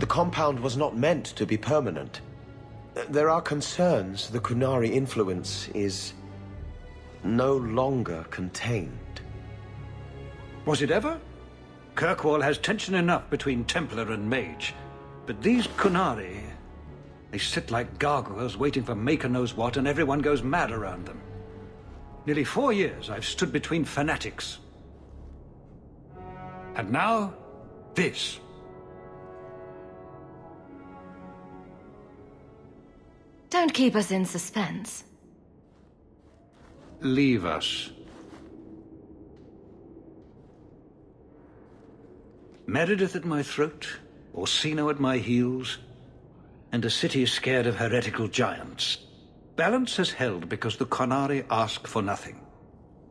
compound was not meant to be permanent. There are concerns the Qunari influence is no longer contained. Was it ever? Kirkwall has tension enough between Templar and Mage. But these Qunari, they sit like gargoyles waiting for Maker knows what, and everyone goes mad around them. Nearly 4 years I've stood between fanatics. And now, this. Don't keep us in suspense. Leave us. Meredith at my throat, Orsino at my heels, and a city scared of heretical giants. Balance has held because the Qunari ask for nothing.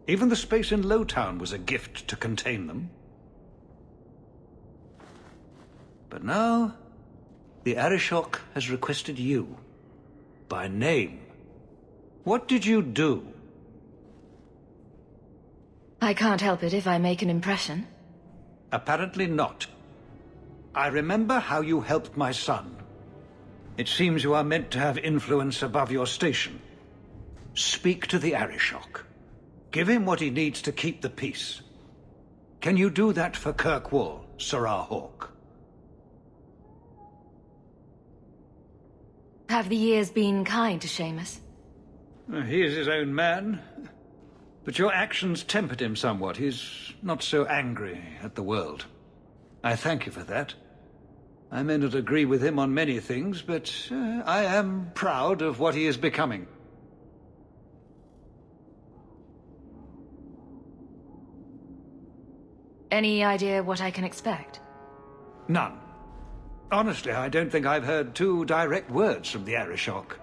Even the space in Lowtown was a gift to contain them. But now, the Arishok has requested you. By name. What did you do? I can't help it if I make an impression. Apparently not. I remember how you helped my son. It seems you are meant to have influence above your station. Speak to the Arishok. Give him what he needs to keep the peace. Can you do that for Kirkwall, Hawke? Have the years been kind to Seamus? He is his own man. But your actions tempered him somewhat. He's not so angry at the world. I thank you for that. I may not agree with him on many things, but I am proud of what he is becoming. Any idea what I can expect? None. Honestly, I don't think I've heard 2 direct words from the Arishok.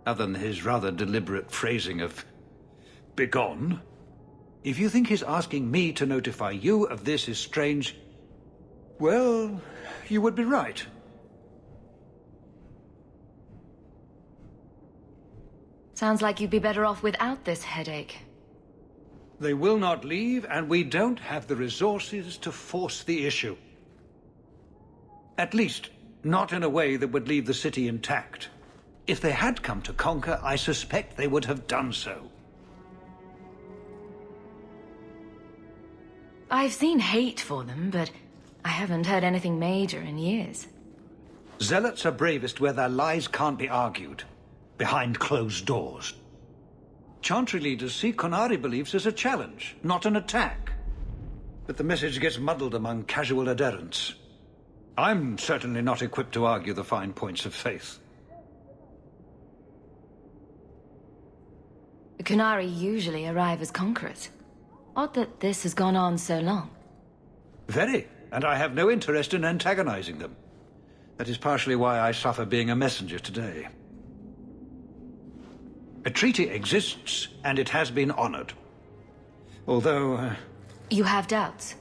Other than his rather deliberate phrasing of begone. If you think his asking me to notify you of this is strange, well, you would be right. Sounds like you'd be better off without this headache. They will not leave, and we don't have the resources to force the issue. At least, not in a way that would leave the city intact. If they had come to conquer, I suspect they would have done so. I've seen hate for them, but I haven't heard anything major in years. Zealots are bravest where their lies can't be argued, behind closed doors. Chantry leaders see Qunari beliefs as a challenge, not an attack. But the message gets muddled among casual adherents. I'm certainly not equipped to argue the fine points of faith. The Qunari usually arrive as conquerors. Odd that this has gone on so long. Very, and I have no interest in antagonizing them. That is partially why I suffer being a messenger today. A treaty exists, and it has been honored. Although... You have doubts?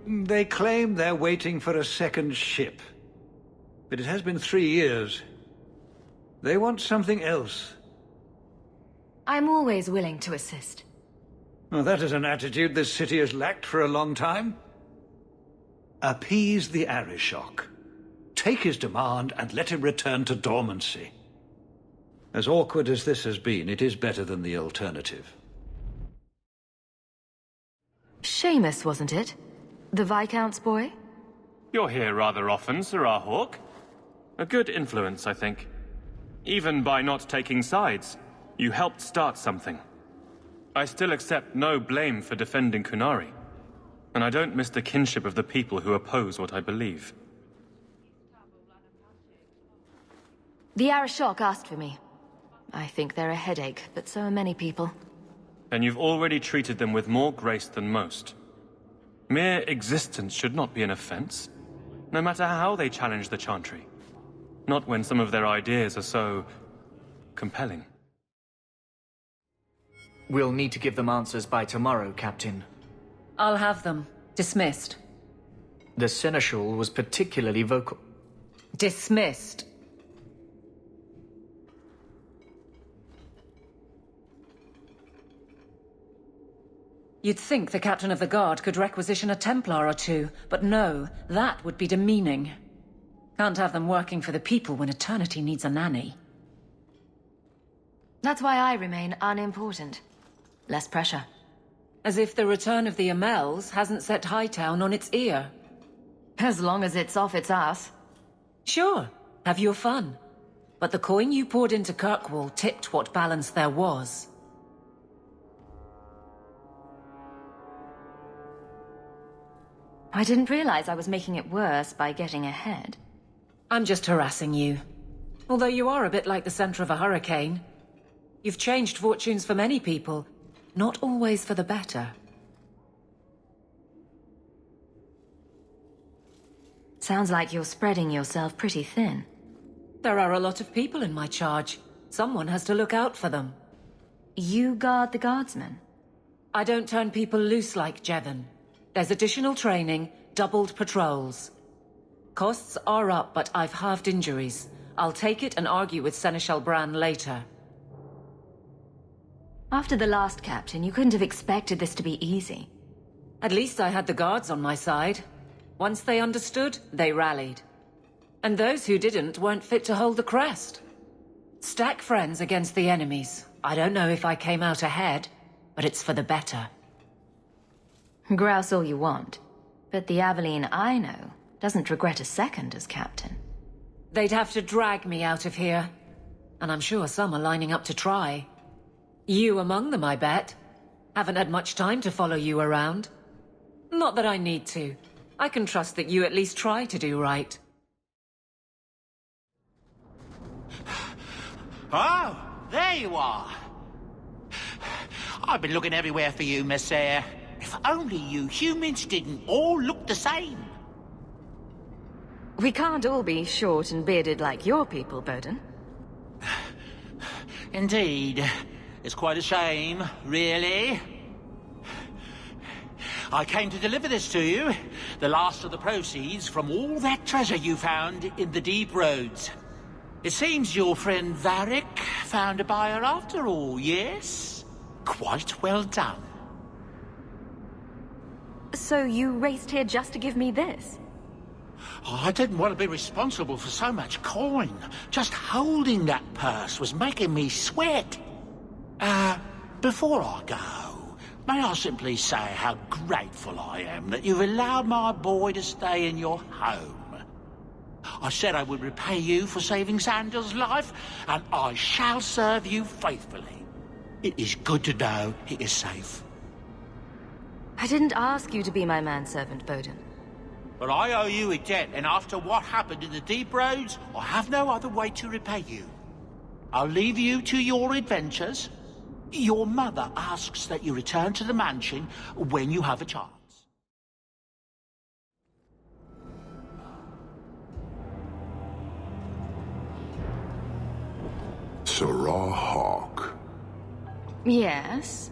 They claim they're waiting for a second ship. But it has been 3 years. They want something else. I'm always willing to assist. Well, that is an attitude this city has lacked for a long time. Appease the Arishok. Take his demand and let him return to dormancy. As awkward as this has been, it is better than the alternative. Seamus, wasn't it? The Viscount's boy? You're here rather often, Hawke. A good influence, I think. Even by not taking sides, you helped start something. I still accept no blame for defending Qunari, and I don't miss the kinship of the people who oppose what I believe. The Arishok asked for me. I think they're a headache, but so are many people. Then you've already treated them with more grace than most. Mere existence should not be an offense, no matter how they challenge the Chantry. Not when some of their ideas are so... compelling. We'll need to give them answers by tomorrow, Captain. I'll have them. Dismissed. The Seneschal was particularly vocal. Dismissed. You'd think the captain of the guard could requisition a Templar or two, but no, that would be demeaning. Can't have them working for the people when eternity needs a nanny. That's why I remain unimportant. Less pressure. As if the return of the Amells hasn't set Hightown on its ear. As long as it's off its ass. Sure, have your fun. But the coin you poured into Kirkwall tipped what balance there was. I didn't realize I was making it worse by getting ahead. I'm just harassing you. Although you are a bit like the center of a hurricane. You've changed fortunes for many people, not always for the better. Sounds like you're spreading yourself pretty thin. There are a lot of people in my charge. Someone has to look out for them. You guard the guardsmen? I don't turn people loose like Jevon. There's additional training, doubled patrols. Costs are up, but I've halved injuries. I'll take it and argue with Seneschal Bran later. After the last captain, you couldn't have expected this to be easy. At least I had the guards on my side. Once they understood, they rallied. And those who didn't weren't fit to hold the crest. Stack friends against the enemies. I don't know if I came out ahead, but it's for the better. Grouse all you want, but the Aveline I know doesn't regret a second as captain. They'd have to drag me out of here. And I'm sure some are lining up to try. You among them, I bet. Haven't had much time to follow you around. Not that I need to. I can trust that you at least try to do right. Oh, there you are. I've been looking everywhere for you, Messiah. If only you humans didn't all look the same. We can't all be short and bearded like your people, Bowden. Indeed. It's quite a shame, really. I came to deliver this to you. The last of the proceeds from all that treasure you found in the deep roads. It seems your friend Varric found a buyer after all, yes? Quite well done. So you raced here just to give me this? Oh, I didn't want to be responsible for so much coin. Just holding that purse was making me sweat. Before I go, may I simply say how grateful I am that you've allowed my boy to stay in your home. I said I would repay you for saving Sandal's life, and I shall serve you faithfully. It is good to know he is safe. I didn't ask you to be my manservant, Bowden. But I owe you a debt, and after what happened in the deep roads, I have no other way to repay you. I'll leave you to your adventures. Your mother asks that you return to the mansion when you have a chance. Surah Hawke. Yes?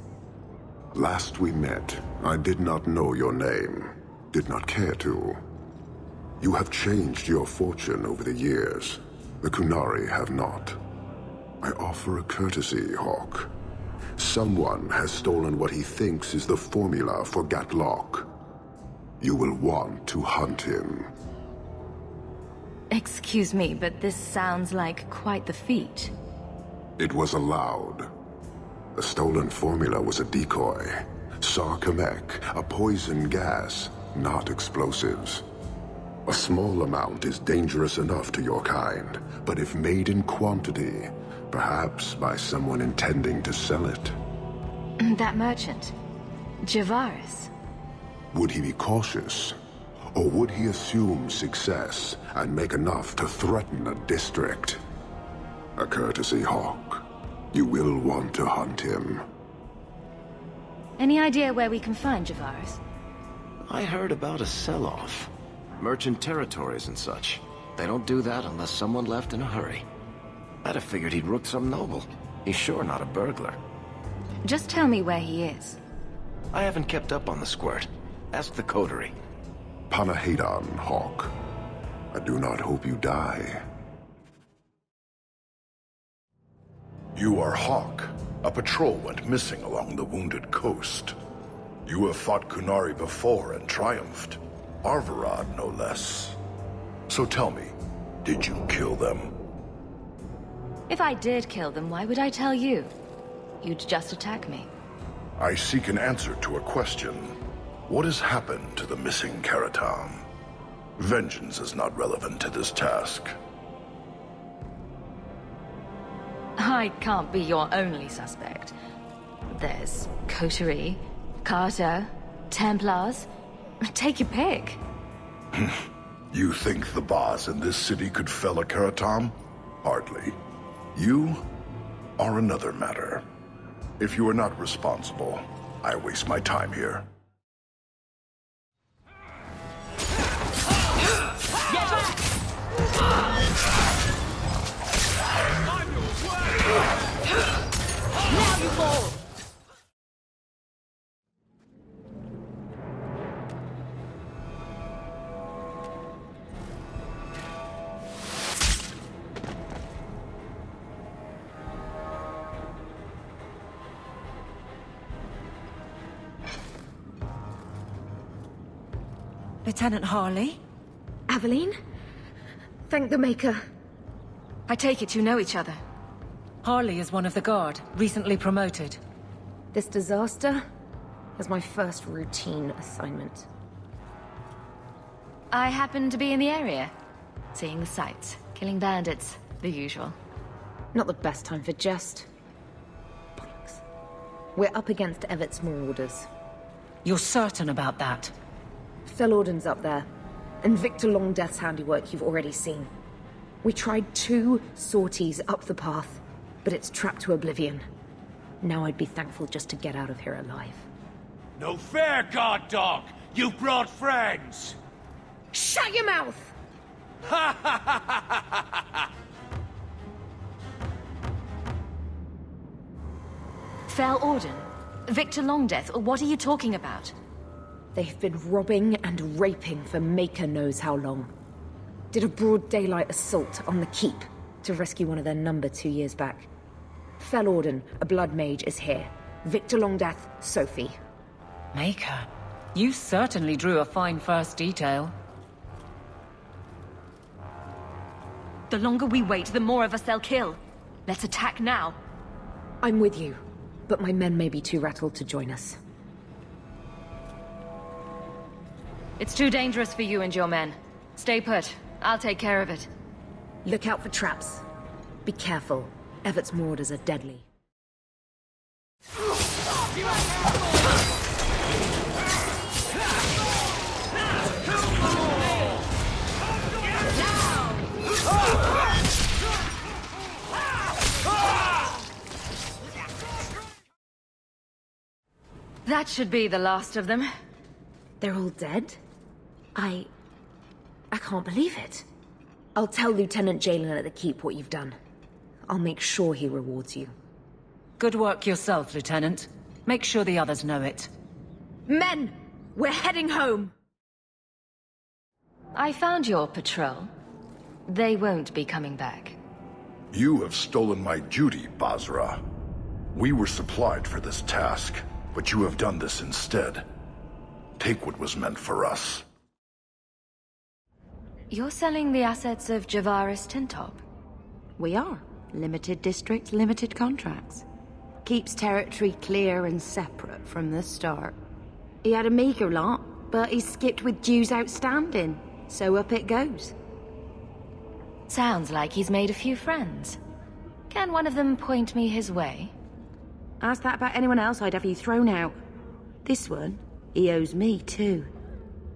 Last we met, I did not know your name. Did not care to. You have changed your fortune over the years. The Qunari have not. I offer a courtesy, Hawke. Someone has stolen what he thinks is the formula for Gatlock. You will want to hunt him. Excuse me, but this sounds like quite the feat. It was allowed. The stolen formula was a decoy. Sarkamek, a poison gas, not explosives. A small amount is dangerous enough to your kind, but if made in quantity, perhaps by someone intending to sell it. That merchant, Javaris. Would he be cautious? Or would he assume success and make enough to threaten a district? A courtesy, Hawke. You will want to hunt him. Any idea where we can find Javaris? I heard about a sell-off. Merchant territories and such. They don't do that unless someone left in a hurry. I'd have figured he'd rooked some noble. He's sure not a burglar. Just tell me where he is. I haven't kept up on the squirt. Ask the coterie. Panahedon, Hawke. I do not hope you die. You are Hawke. A patrol went missing along the Wounded Coast. You have fought Qunari before and triumphed. Arvarad, no less. So tell me, did you kill them? If I did kill them, why would I tell you? You'd just attack me. I seek an answer to a question. What has happened to the missing Karatam? Vengeance is not relevant to this task. I can't be your only suspect. There's Qunari, Carter, Templars. Take your pick. You think the boss in this city could fell a Karatam? Hardly. You are another matter. If you are not responsible, I waste my time here. Get back! Now you fall! Lieutenant Harley? Aveline? Thank the Maker. I take it you know each other. Harley is one of the Guard, recently promoted. This disaster is my first routine assignment. I happen to be in the area. Seeing the sights, killing bandits, the usual. Not the best time for jest. Bollocks. We're up against Evert's marauders. You're certain about that? Fellorden's up there, and Victor Longdeath's handiwork you've already seen. We tried 2 sorties up the path, but it's trapped to oblivion. Now I'd be thankful just to get out of here alive. No fair, guard dog! You brought friends! Shut your mouth! Fellorden? Victor Longdeath? What are you talking about? They've been robbing and raping for Maker knows how long. Did a broad daylight assault on the keep to rescue one of their number 2 years back. Fellorden, a blood mage, is here. Victor Longdeath, Sophie. Maker, you certainly drew a fine first detail. The longer we wait, the more of us they'll kill. Let's attack now. I'm with you, but my men may be too rattled to join us. It's too dangerous for you and your men. Stay put. I'll take care of it. Look out for traps. Be careful. Evert's marauders are deadly. That should be the last of them. They're all dead? I can't believe it. I'll tell Lieutenant Jalen at the Keep what you've done. I'll make sure he rewards you. Good work yourself, Lieutenant. Make sure the others know it. Men! We're heading home! I found your patrol. They won't be coming back. You have stolen my duty, Basra. We were supplied for this task, but you have done this instead. Take what was meant for us. You're selling the assets of Javaris Tintop? We are. Limited district, limited contracts. Keeps territory clear and separate from the start. He had a meager lot, but he skipped with dues outstanding, so up it goes. Sounds like he's made a few friends. Can one of them point me his way? Ask that about anyone else, I'd have you thrown out. This one, he owes me too.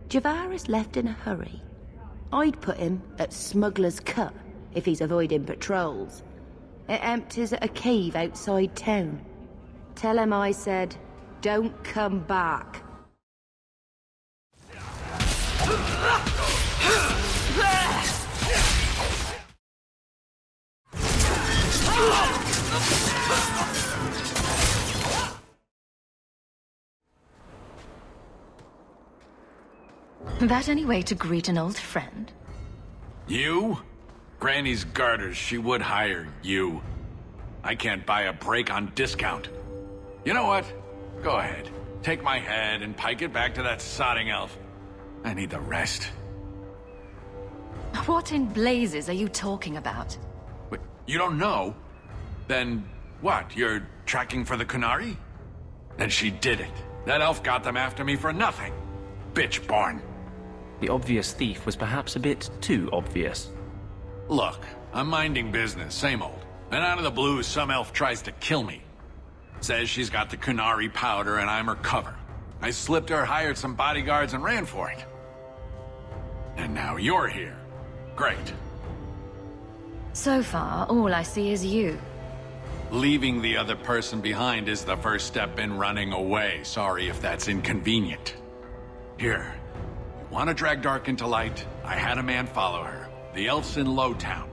Javaris left in a hurry. I'd put him at Smuggler's Cut if he's avoiding patrols. It empties at a cave outside town. Tell him I said, don't come back. That any way to greet an old friend? You? Granny's garters, she would hire you. I can't buy a break on discount. You know what? Go ahead. Take my head and pike it back to that sodding elf. I need the rest. What in blazes are you talking about? Wait, you don't know? Then what? You're tracking for the Qunari? Then she did it. That elf got them after me for nothing. Bitch born. The obvious thief was perhaps a bit too obvious. Look, I'm minding business, same old. And out of the blue, some elf tries to kill me. Says she's got the Qunari powder and I'm her cover. I slipped her, hired some bodyguards, and ran for it. And now you're here. Great. So far, all I see is you. Leaving the other person behind is the first step in running away. Sorry if that's inconvenient. Here. You want to drag Dark into light? I had a man follow her. The elf's in Lowtown.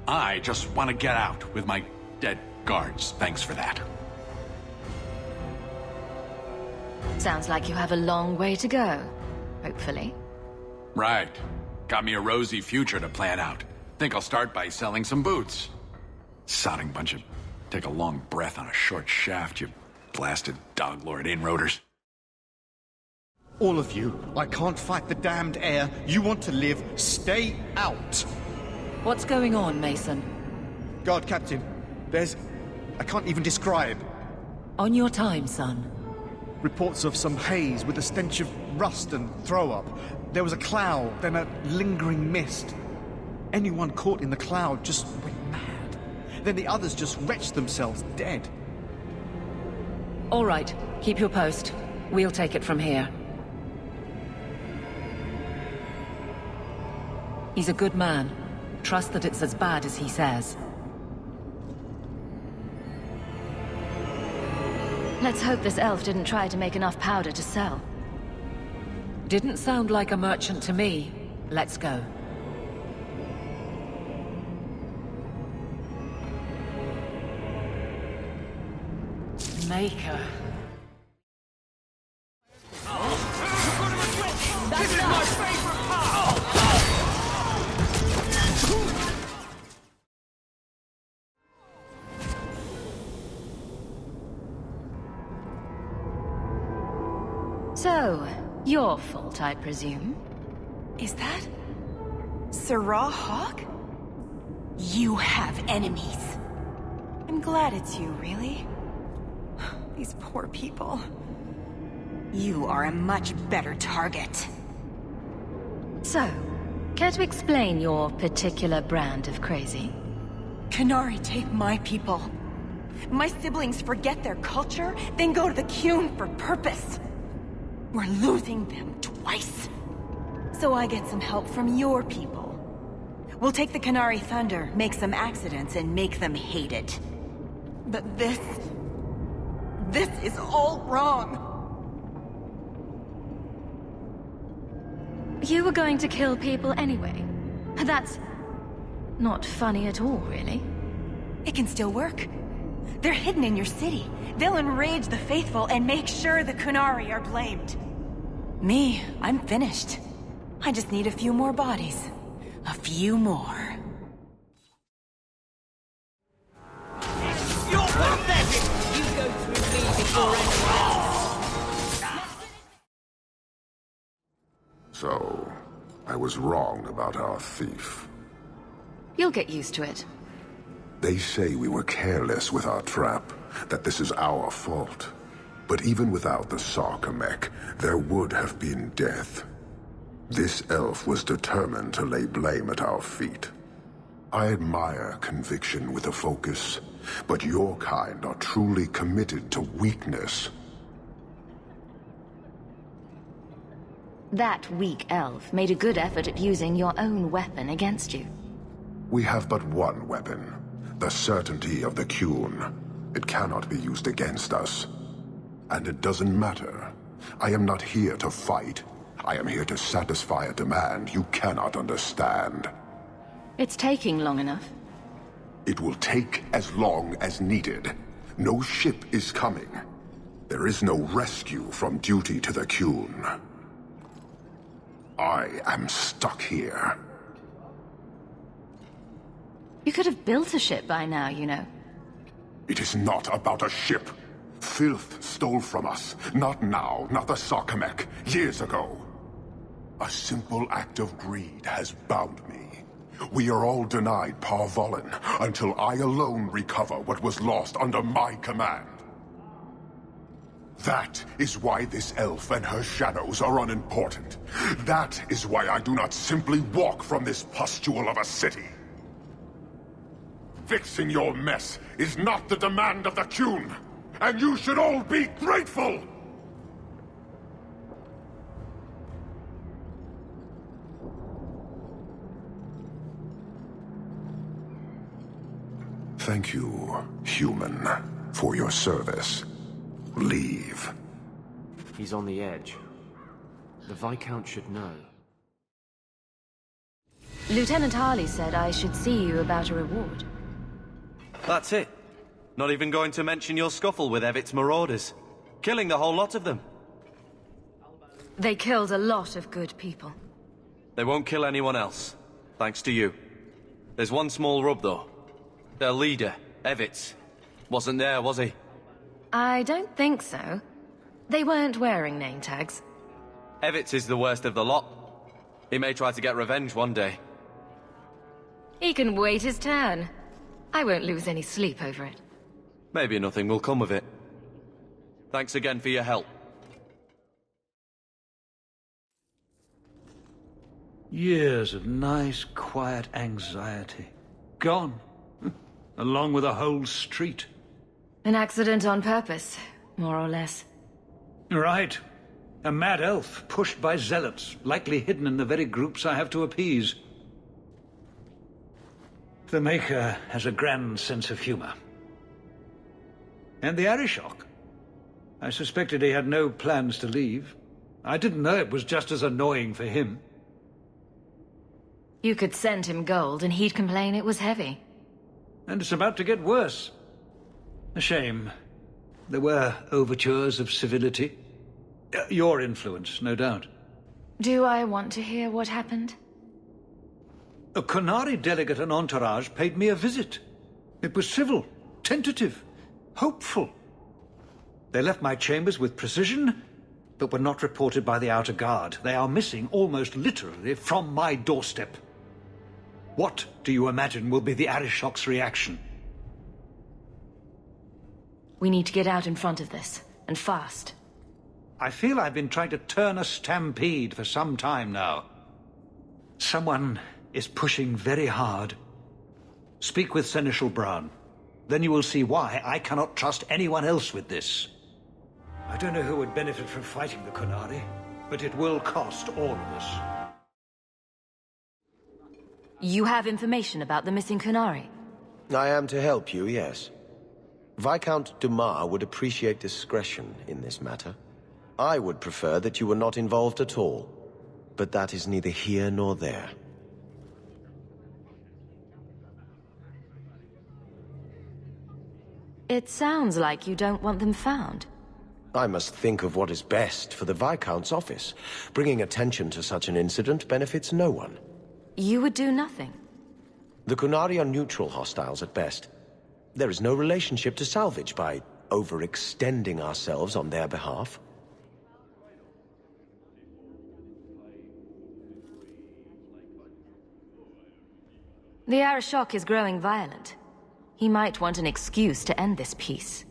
I just want to get out with my dead guards. Thanks for that. Sounds like you have a long way to go, hopefully. Right. Got me a rosy future to plan out. Think I'll start by selling some boots. Sodding bunch of... Take a long breath on a short shaft, you blasted dog-lord inroaders. All of you, I can't fight the damned air. You want to live, stay out. What's going on, Mason? Guard Captain, there's... I can't even describe. On your time, son. Reports of some haze with a stench of rust and throw-up. There was a cloud, then a lingering mist. Anyone caught in the cloud just went mad. Then the others just wretched themselves dead. All right, keep your post. We'll take it from here. He's a good man. Trust that it's as bad as he says. Let's hope this elf didn't try to make enough powder to sell. Didn't sound like a merchant to me. Let's go. Maker. This is my favorite part! So, your fault, I presume? Is that... Sarah Hawke? You have enemies. I'm glad it's you, really. These poor people. You are a much better target. So, care to explain your particular brand of crazy? Qunari take my people. My siblings forget their culture, then go to the Qun for purpose. We're losing them twice. So I get some help from your people. We'll take the Qunari thunder, make some accidents, and make them hate it. But this is all wrong. You were going to kill people anyway. That's not funny at all, really. It can still work. They're hidden in your city. They'll enrage the faithful and make sure the Qunari are blamed. Me, I'm finished. I just need a few more bodies. A few more. You're pathetic! You go through me before anyone else! So, I was wrong about our thief. You'll get used to it. They say we were careless with our trap, that this is our fault. But even without the Sarkamek, there would have been death. This elf was determined to lay blame at our feet. I admire conviction with a focus, but your kind are truly committed to weakness. That weak elf made a good effort at using your own weapon against you. We have but one weapon, the certainty of the Qun. It cannot be used against us. And it doesn't matter. I am not here to fight. I am here to satisfy a demand you cannot understand. It's taking long enough. It will take as long as needed. No ship is coming. There is no rescue from duty to the Qun. I am stuck here. You could have built a ship by now, you know. It is not about a ship. filth stole from us. Not now, not the Sarkamek. Years ago. A simple act of greed has bound me. We are all denied Parvolin until I alone recover what was lost under my command. That is why this elf and her shadows are unimportant. That is why I do not simply walk from this pustule of a city. Fixing your mess is not the demand of the Qun, and you should all be grateful! Thank you, human, for your service. Leave. He's on the edge. The Viscount should know. Lieutenant Harley said I should see you about a reward. That's it. Not even going to mention your scuffle with Evit's marauders. Killing the whole lot of them. They killed a lot of good people. They won't kill anyone else. Thanks to you. There's one small rub, though. Their leader, Evit's, wasn't there, was he? I don't think so. They weren't wearing name tags. Evit's is the worst of the lot. He may try to get revenge one day. He can wait his turn. I won't lose any sleep over it. Maybe nothing will come of it. Thanks again for your help. Years of nice, quiet anxiety. Gone. Along with a whole street. An accident on purpose, more or less. Right. A mad elf pushed by zealots, likely hidden in the very groups I have to appease. The Maker has a grand sense of humor. And the Arishok. I suspected he had no plans to leave. I didn't know it was just as annoying for him. You could send him gold and he'd complain it was heavy. And it's about to get worse. A shame. There were overtures of civility. Your influence, no doubt. Do I want to hear what happened? A Qunari delegate and entourage paid me a visit. It was civil, tentative, hopeful. They left my chambers with precision, but were not reported by the outer guard. They are missing, almost literally, from my doorstep. What do you imagine will be the Arishok's reaction? We need to get out in front of this, and fast. I feel I've been trying to turn a stampede for some time now. Someone is pushing very hard. Speak with Seneschal Brown. Then you will see why I cannot trust anyone else with this. I don't know who would benefit from fighting the Qunari, but it will cost all of us. You have information about the missing Qunari? I am to help you, yes. Viscount Dumas would appreciate discretion in this matter. I would prefer that you were not involved at all, but that is neither here nor there. It sounds like you don't want them found. I must think of what is best for the Viscount's office. Bringing attention to such an incident benefits no one. You would do nothing? The Qunari are neutral hostiles at best. There is no relationship to salvage by overextending ourselves on their behalf. The Arishok is growing violent. He might want an excuse to end this peace.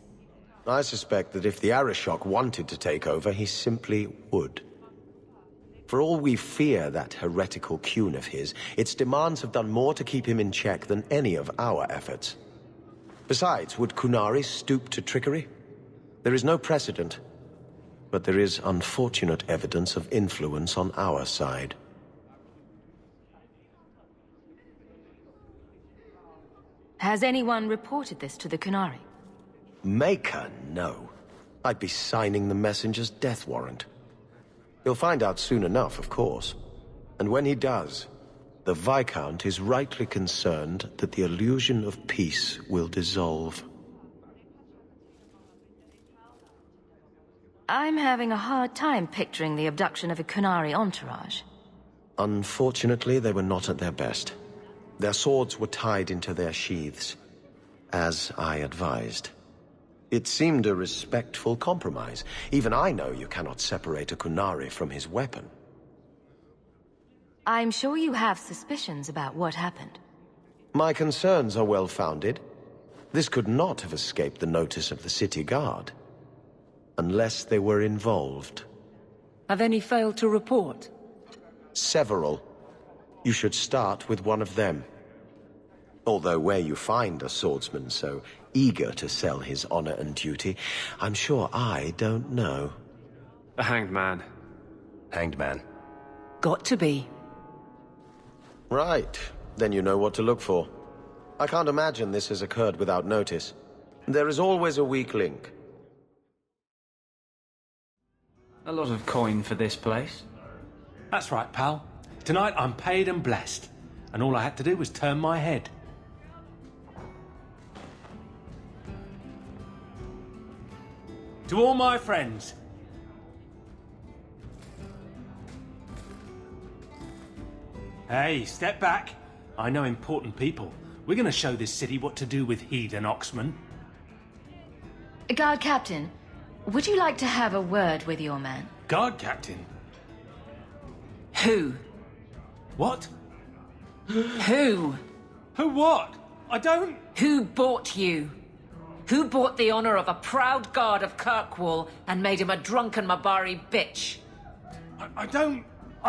I suspect that if the Arishok wanted to take over, he simply would. For all we fear that heretical Qun of his, its demands have done more to keep him in check than any of our efforts. Besides, would Qunari stoop to trickery? There is no precedent, but there is unfortunate evidence of influence on our side. Has anyone reported this to the Qunari? Maker, no. I'd be signing the messenger's death warrant. He'll find out soon enough, of course. And when he does, the Viscount is rightly concerned that the illusion of peace will dissolve. I'm having a hard time picturing the abduction of a Qunari entourage. Unfortunately, they were not at their best. Their swords were tied into their sheaths, as I advised. It seemed a respectful compromise. Even I know you cannot separate a Qunari from his weapon. I'm sure you have suspicions about what happened. My concerns are well-founded. This could not have escaped the notice of the city guard. Unless they were involved. Have any failed to report? Several. You should start with one of them. Although where you find a swordsman so eager to sell his honor and duty, I'm sure I don't know. A hanged man. Hanged man. Got to be. Right. Then you know what to look for. I can't imagine this has occurred without notice. There is always a weak link. A lot of coin for this place. That's right, pal. Tonight I'm paid and blessed, and all I had to do was turn my head. To all my friends. Hey, step back. I know important people. We're gonna show this city what to do with heathen oxmen. Guard Captain, would you like to have a word with your man? Guard captain? Who? What? Who? Who what? I don't... Who bought you? Who bought the honor of a proud guard of Kirkwall and made him a drunken Mabari bitch? I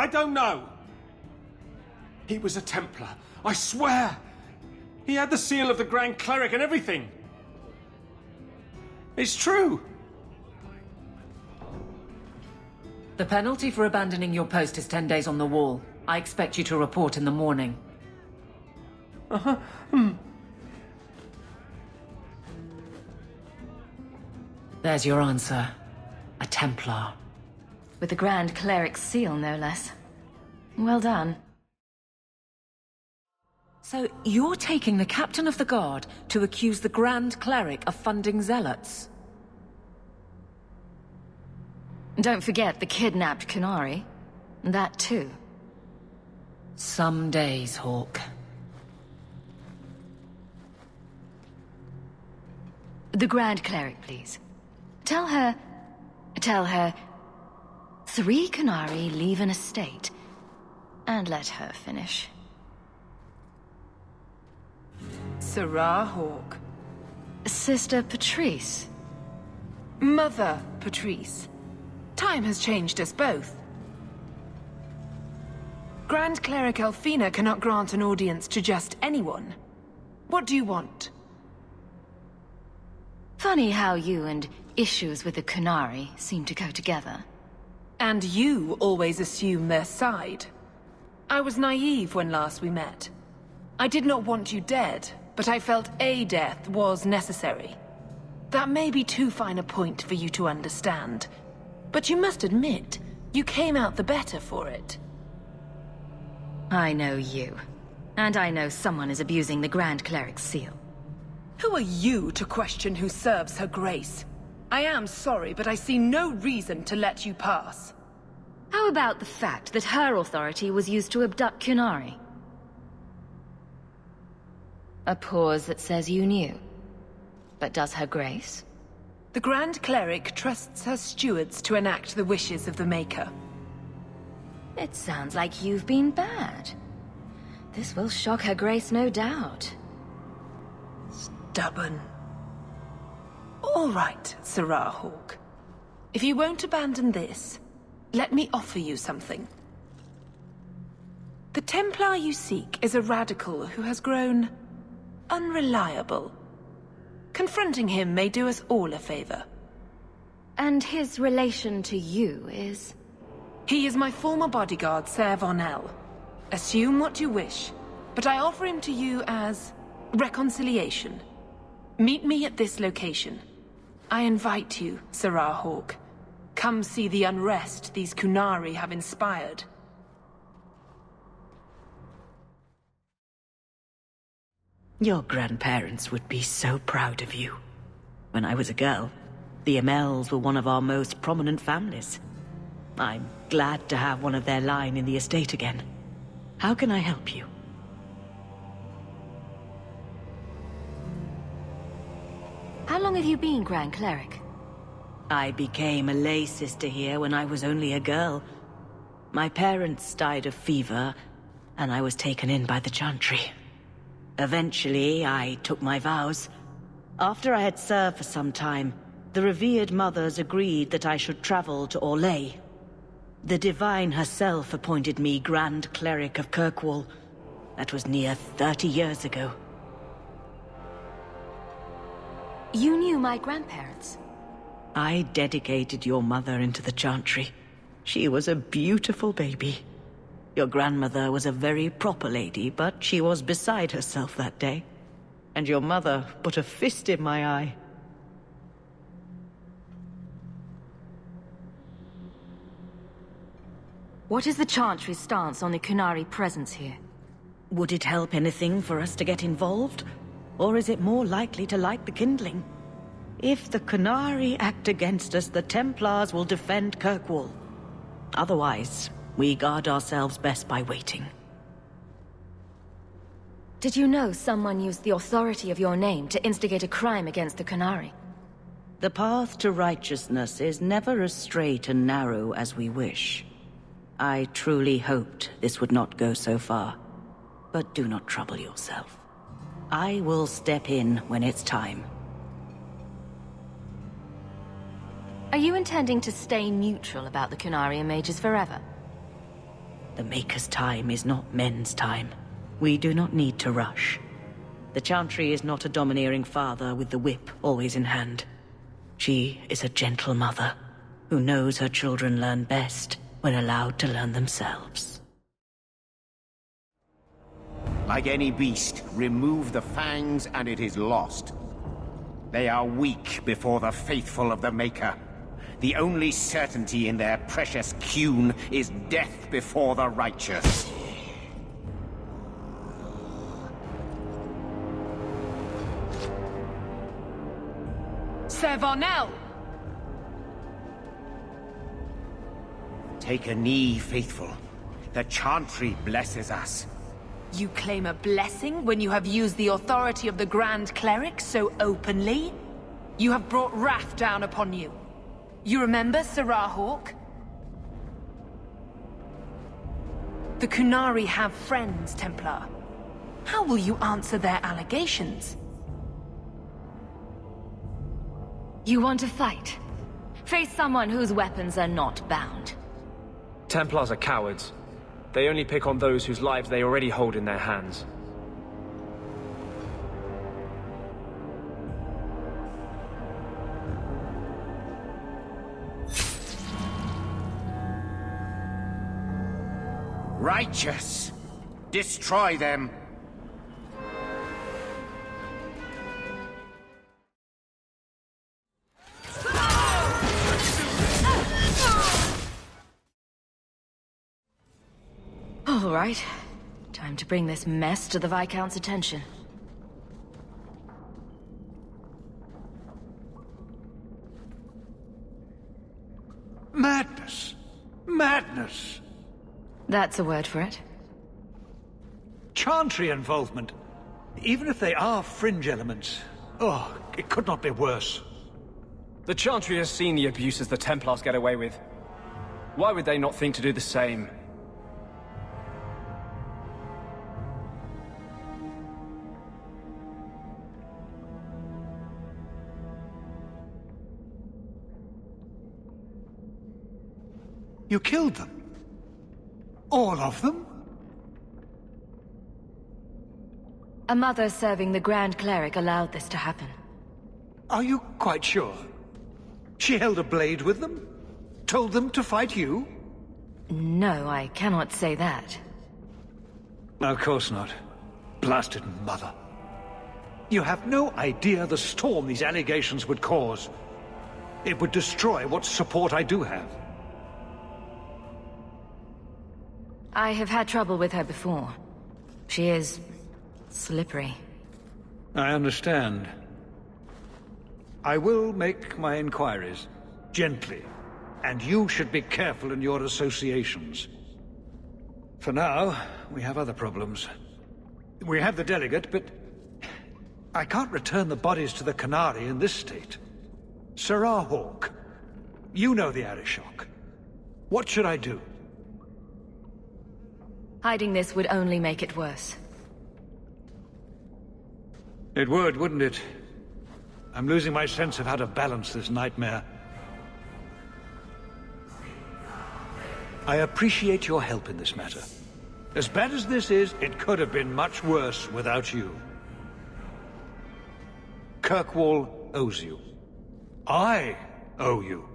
don't know. He was a Templar, I swear. He had the seal of the Grand Cleric and everything. It's true. The penalty for abandoning your post is 10 days on the wall. I expect you to report in the morning. There's your answer. A Templar. With the Grand Cleric's seal, no less. Well done. So you're taking the Captain of the Guard to accuse the Grand Cleric of funding zealots? Don't forget the kidnapped Qunari. That too. Some days, Hawke. The Grand Cleric, please. Tell her... 3 Qunari leave an estate. And let her finish. Sarah Hawke. Sister Patrice. Mother Patrice. Time has changed us both. Grand Cleric Elfina cannot grant an audience to just anyone. What do you want? Funny how you and issues with the Qunari seem to go together. And you always assume their side. I was naive when last we met. I did not want you dead, but I felt a death was necessary. That may be too fine a point for you to understand, but you must admit, you came out the better for it. I know you. And I know someone is abusing the Grand Cleric's seal. Who are you to question who serves her grace? I am sorry, but I see no reason to let you pass. How about the fact that her authority was used to abduct Qunari? A pause that says you knew. But does her grace? The Grand Cleric trusts her stewards to enact the wishes of the Maker. It sounds like you've been bad. This will shock her grace, no doubt. Stubborn. All right, Sarah Hawke. If you won't abandon this, let me offer you something. The Templar you seek is a radical who has grown unreliable. Confronting him may do us all a favor. And his relation to you is? He is my former bodyguard, Ser Vonel. Assume what you wish, but I offer him to you as reconciliation. Meet me at this location. I invite you, Sarah Hawke. Come see the unrest these Qunari have inspired. Your grandparents would be so proud of you. When I was a girl, the Amells were one of our most prominent families. I'm glad to have one of their line in the estate again. How can I help you? How long have you been Grand Cleric? I became a lay sister here when I was only a girl. My parents died of fever, and I was taken in by the Chantry. Eventually, I took my vows. After I had served for some time, the revered mothers agreed that I should travel to Orlais. The Divine herself appointed me Grand Cleric of Kirkwall. That was near 30 years ago. You knew my grandparents? I dedicated your mother into the Chantry. She was a beautiful baby. Your grandmother was a very proper lady, but she was beside herself that day. And your mother put a fist in my eye. What is the Chantry's stance on the Qunari presence here? Would it help anything for us to get involved? Or is it more likely to light the kindling? If the Qunari act against us, the Templars will defend Kirkwall. Otherwise, we guard ourselves best by waiting. Did you know someone used the authority of your name to instigate a crime against the Qunari? The path to righteousness is never as straight and narrow as we wish. I truly hoped this would not go so far. But do not trouble yourself. I will step in when it's time. Are you intending to stay neutral about the Qunari and Mages forever? The Maker's time is not men's time. We do not need to rush. The Chantry is not a domineering father with the whip always in hand. She is a gentle mother who knows her children learn best when allowed to learn themselves. Like any beast, remove the fangs and it is lost. They are weak before the faithful of the Maker. The only certainty in their precious Qun is death before the righteous. Sir Varnell! Take a knee, faithful. The Chantry blesses us. You claim a blessing when you have used the authority of the Grand Cleric so openly? You have brought wrath down upon you. You remember Sirrah Hawke? The Qunari have friends, Templar. How will you answer their allegations? You want to fight? Face someone whose weapons are not bound. Templars are cowards. They only pick on those whose lives they already hold in their hands. Righteous! Destroy them! All right. Time to bring this mess to the Viscount's attention. Madness! Madness! That's a word for it. Chantry involvement. Even if they are fringe elements. Oh, it could not be worse. The Chantry has seen the abuses the Templars get away with. Why would they not think to do the same? You killed them? All of them? A mother serving the Grand Cleric allowed this to happen. Are you quite sure? She held a blade with them? Told them to fight you? No, I cannot say that. Of course not. Blasted mother. You have no idea the storm these allegations would cause. It would destroy what support I do have. I have had trouble with her before. She is slippery. I understand. I will make my inquiries, gently, and you should be careful in your associations. For now, we have other problems. We have the delegate, but I can't return the bodies to the Qunari in this state. Hawke, you know the Arishok. What should I do? Hiding this would only make it worse. It would, wouldn't it? I'm losing my sense of how to balance this nightmare. I appreciate your help in this matter. As bad as this is, it could have been much worse without you. Kirkwall owes you. I owe you.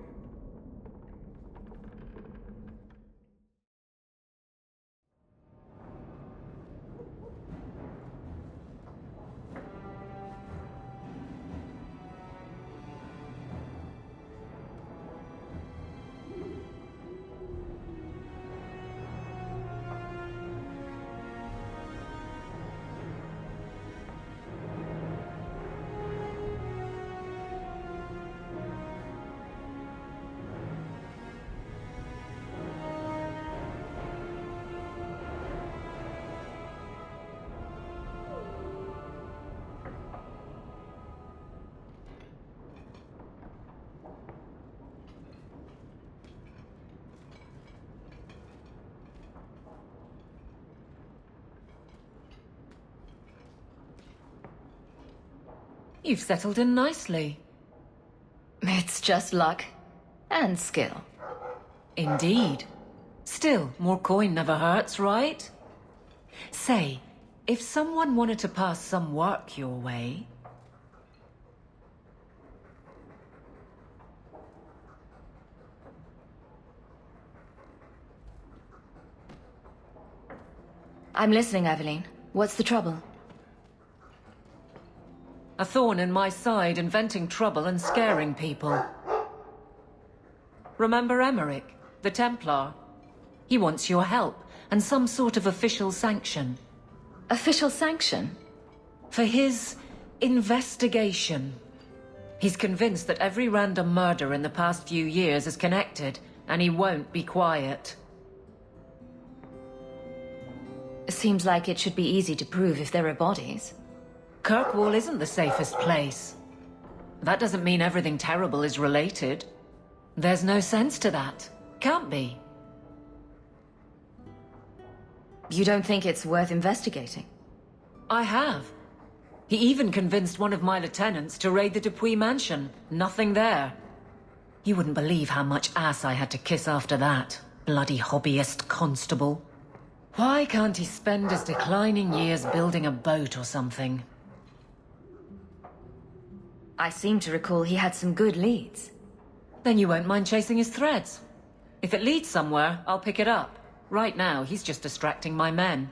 You've settled in nicely. It's just luck. And skill. Indeed. Still, more coin never hurts, right? Say, if someone wanted to pass some work your way... I'm listening, Aveline. What's the trouble? A thorn in my side, inventing trouble and scaring people. Remember Emmerich, the Templar? He wants your help, and some sort of official sanction. Official sanction? For his investigation. He's convinced that every random murder in the past few years is connected, and he won't be quiet. Seems like it should be easy to prove if there are bodies. Kirkwall isn't the safest place. That doesn't mean everything terrible is related. There's no sense to that. Can't be. You don't think it's worth investigating? I have. He even convinced one of my lieutenants to raid the Dupuis mansion. Nothing there. You wouldn't believe how much ass I had to kiss after that. Bloody hobbyist constable. Why can't he spend his declining years building a boat or something? I seem to recall he had some good leads. Then you won't mind chasing his threads. If it leads somewhere, I'll pick it up. Right now, he's just distracting my men.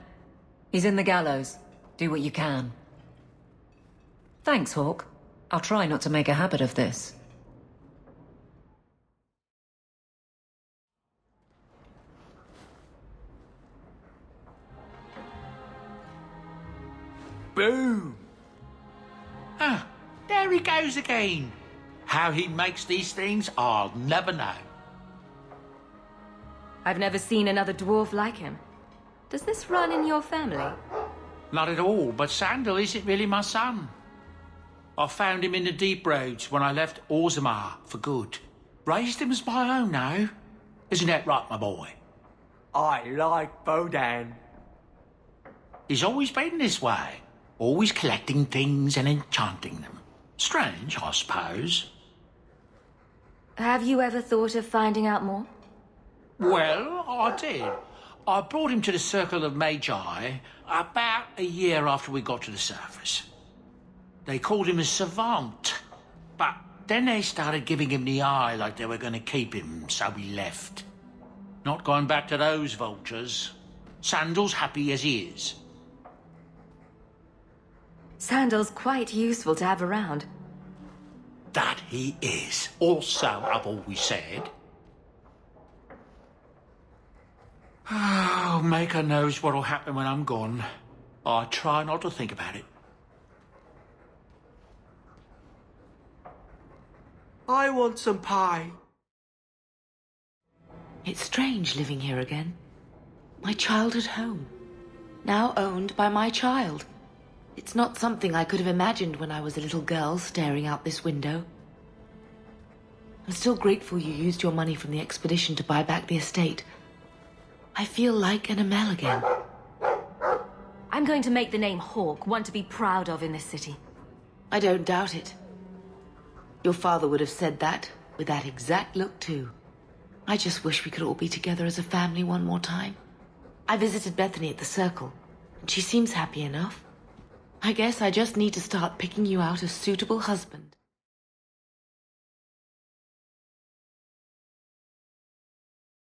He's in the gallows. Do what you can. Thanks, Hawke. I'll try not to make a habit of this. Boom! Ah, there he goes again. How he makes these things, I'll never know. I've never seen another dwarf like him. Does this run in your family? Not at all, but Sandal isn't really my son. I found him in the deep roads when I left Orzammar for good. Raised him as my own now. Isn't that right, my boy? I like Bodan. He's always been this way. Always collecting things and enchanting them. Strange, I suppose. Have you ever thought of finding out more? Well, I did. I brought him to the circle of Magi about a year after we got to the surface. They called him a savant, but then they started giving him the eye like they were going to keep him, so he left. Not going back to those vultures. Sandal's happy as he is. Sandal's quite useful to have around. That he is. Also, I've always said. Oh, Maker knows what'll happen when I'm gone. I try not to think about it. I want some pie. It's strange living here again. My childhood home. Now owned by my child. It's not something I could have imagined when I was a little girl staring out this window. I'm still grateful you used your money from the expedition to buy back the estate. I feel like an Amell again. I'm going to make the name Hawke one to be proud of in this city. I don't doubt it. Your father would have said that, with that exact look too. I just wish we could all be together as a family one more time. I visited Bethany at the Circle, and she seems happy enough. I guess I just need to start picking you out a suitable husband.